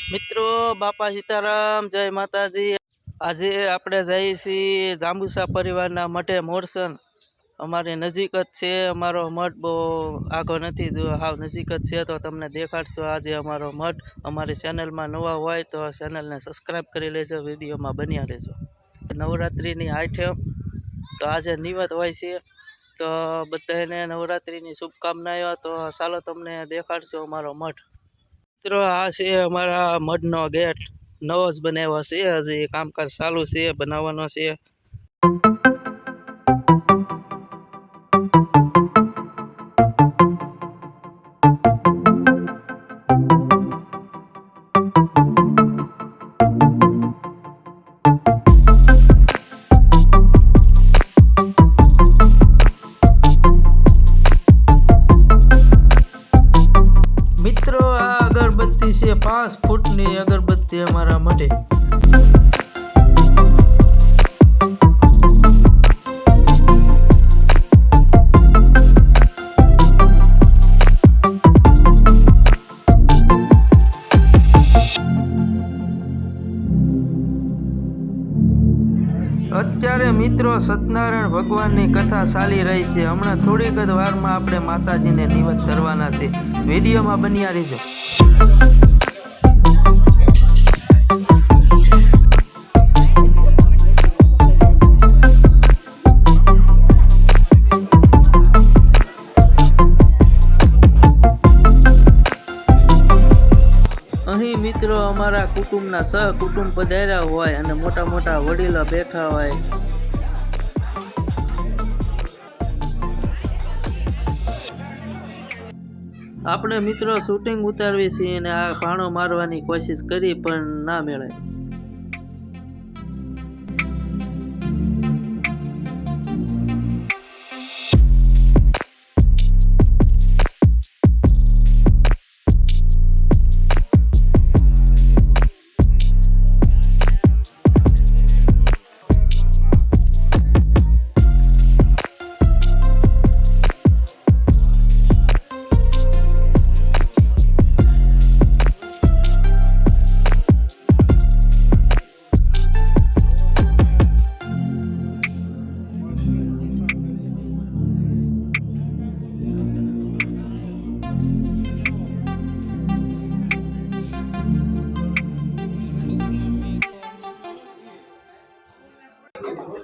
મિત્રો બાપા સીતારામ, જય માતાજી। આજે આપણે જઈએ છીએ જાંબુસા પરિવારના મઠે મોરસન। અમારી નજીક જ છે, અમારો મઠ બહુ આગો નથી, હાવ નજીક જ છે, તો તમને દેખાડશો આજે અમારો મઠ। અમારી ચેનલમાં નવા હોય તો ચેનલને સબસ્ક્રાઈબ કરી લેજો, વિડીયોમાં બન્યા રહેજો। નવરાત્રિની આઠમ તો આજે નિવત હોય છે, તો બધાને નવરાત્રિની શુભકામનાઓ। તો ચાલો તમને દેખાડશો અમારો મઠ। મિત્રો આ છે અમારા મઠનો ગેટ, નવો જ બનાવ્યો છે, હજી કામકાજ ચાલુ છે, બનાવવાનો છે। મિત્રો આ અગરબત્તી છે, 5 ફૂટની અગરબત્તી અમારા મઢે। અત્યારે મિત્રો સત્યનારાયણ ભગવાનની કથા ચાલી રહી છે। હમણાં થોડીક જ વારમાં આપણે માતાજીને નિવેદ કરવાના છે, વિડીયોમાં બન્યા રહેજો। અહીં મિત્રો અમારા કુટુંબના સહકુટુંબ પધાર્યા હોય અને મોટા મોટા વડીલો બેઠા હોય। આપણે મિત્રો શૂટિંગ ઉતારવી છીએ અને આ ભાણો મારવાની કોશિશ કરી પણ ના મેળાય।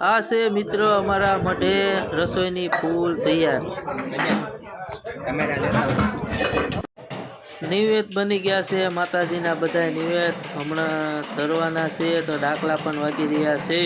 આ છે મિત્રો અમારા મઢે રસોઈની ફૂલ તૈયાર। નિવેદ બની ગયા છે, માતાજીના બધા નિવેદ હમણાં ધરવાના છે, તો ડાકલા પણ વાગી રહ્યા છે।